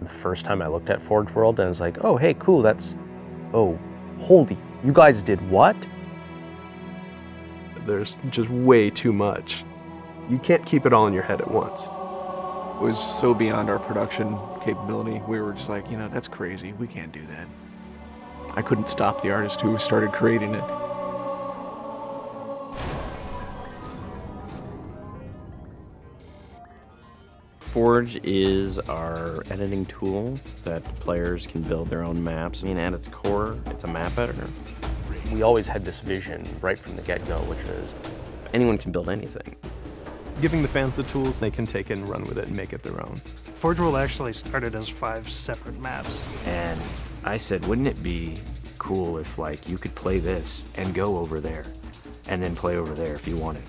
The first time I looked at Forge World, and I was like, oh, hey, cool, oh, holy, you guys did what? There's just way too much. You can't keep it all in your head at once. It was so beyond our production capability. We were just like, you know, that's crazy. We can't do that. I couldn't stop the artist who started creating it. Forge is our editing tool that players can build their own maps. I mean, at its core, it's a map editor. We always had this vision right from the get-go, which is anyone can build anything. Giving the fans the tools, they can take it and run with it and make it their own. Forge World actually started as 5 separate maps. And I said, wouldn't it be cool if, like, you could play this and go over there and then play over there if you wanted?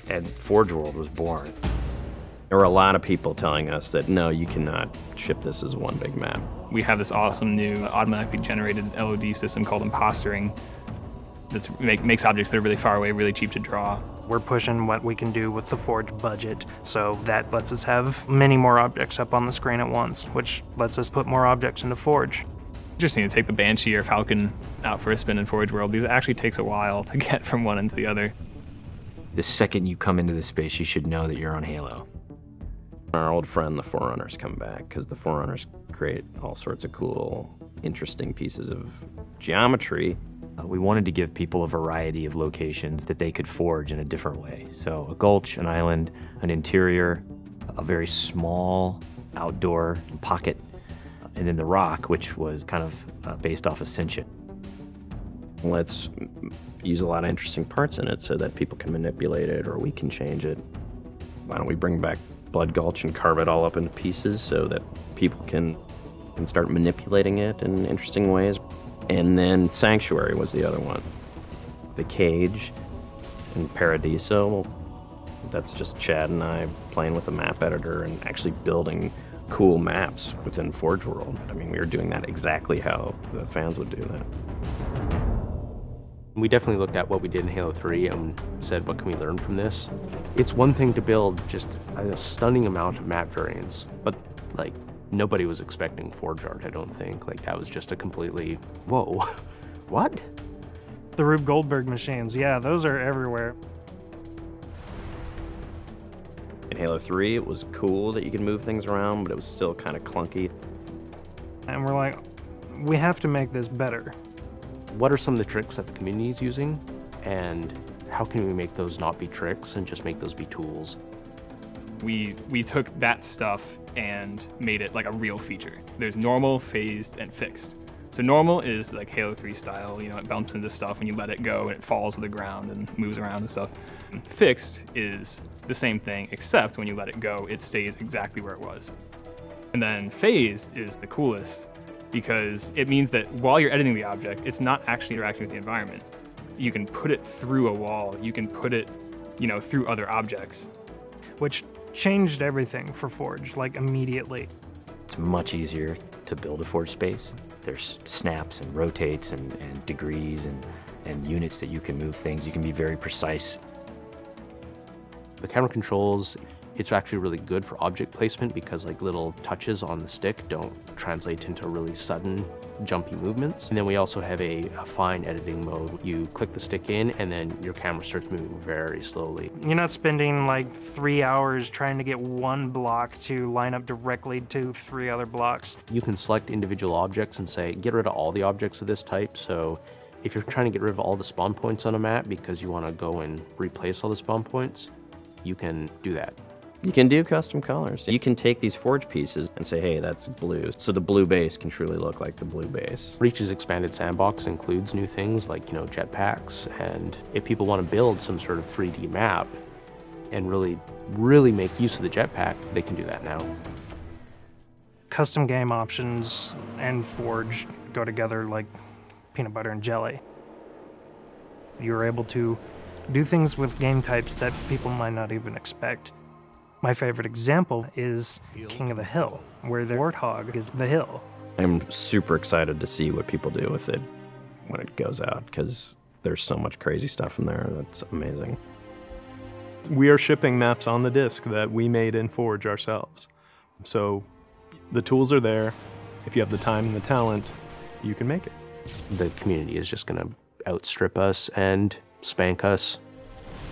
And Forge World was born. There were a lot of people telling us that, no, you cannot ship this as one big map. We have this awesome new automatically generated LOD system called impostering that makes objects that are really far away really cheap to draw. We're pushing what we can do with the Forge budget, so that lets us have many more objects up on the screen at once, which lets us put more objects into Forge. Interesting to take the Banshee or Falcon out for a spin in Forge World, because it actually takes a while to get from one into the other. The second you come into this space, you should know that you're on Halo. Our old friend, the Forerunners, come back, because the Forerunners create all sorts of cool, interesting pieces of geometry. We wanted to give people a variety of locations that they could forge in a different way. So a gulch, an island, an interior, a very small outdoor pocket, and then the rock, which was kind of based off Ascension. Let's use a lot of interesting parts in it so that people can manipulate it or we can change it. Why don't we bring back Blood Gulch and carve it all up into pieces so that people can start manipulating it in interesting ways. And then Sanctuary was the other one. The Cage and Paradiso, that's just Chad and I playing with a map editor and actually building cool maps within Forge World. I mean, we were doing that exactly how the fans would do that. we definitely looked at what we did in Halo 3 and said, what can we learn from this? It's one thing to build just a stunning amount of map variants, but like nobody was expecting Forge art, I don't think. Like that was just a completely, whoa, what? The Rube Goldberg machines, yeah, those are everywhere. In Halo 3, it was cool that you could move things around, but it was still kind of clunky. And we're like, we have to make this better. What are some of the tricks that the community is using, and how can we make those not be tricks and just make those be tools? We took that stuff and made it like a real feature. There's normal, phased, and fixed. So normal is like Halo 3 style, you know, it bumps into stuff when you let it go and it falls to the ground and moves around and stuff. And fixed is the same thing, except when you let it go, it stays exactly where it was. And then phased is the coolest because it means that while you're editing the object, it's not actually interacting with the environment. You can put it through a wall, you can put it, you know, through other objects. Which changed everything for Forge, like immediately. It's much easier to build a Forge space. There's snaps and rotates and degrees and units that you can move things. You can be very precise. The camera controls, it's actually really good for object placement because like little touches on the stick don't translate into really sudden jumpy movements. And then we also have a fine editing mode. You click the stick in and then your camera starts moving very slowly. You're not spending like 3 hours trying to get one block to line up directly to 3 other blocks. You can select individual objects and say, get rid of all the objects of this type. So if you're trying to get rid of all the spawn points on a map because you want to go and replace all the spawn points, you can do that. You can do custom colors. You can take these Forge pieces and say, hey, that's blue. So the blue base can truly look like the blue base. Reach's expanded sandbox includes new things like, you know, jetpacks. And if people want to build some sort of 3D map and really make use of the jetpack, they can do that now. Custom game options and Forge go together like peanut butter and jelly. You're able to do things with game types that people might not even expect. My favorite example is King of the Hill, where the warthog is the hill. I'm super excited to see what people do with it when it goes out, because there's so much crazy stuff in there that's amazing. We are shipping maps on the disc that we made in Forge ourselves. So The tools are there. If you have the time and the talent, you can make it. The community is just going to outstrip us and spank us.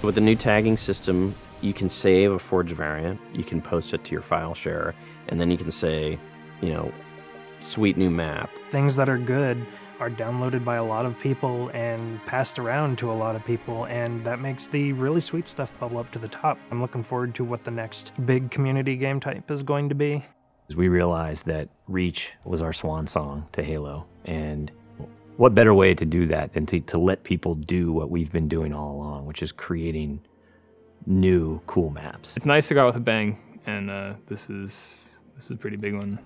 With the new tagging system, you can save a forged variant, you can post it to your file share, and then you can say, you know, sweet new map. Things that are good are downloaded by a lot of people and passed around to a lot of people, and that makes the really sweet stuff bubble up to the top. I'm looking forward to what the next big community game type is going to be. We realized that Reach was our swan song to Halo, and what better way to do that than to let people do what we've been doing all along, which is creating new cool maps. It's nice to go out with a bang, and this is a pretty big one.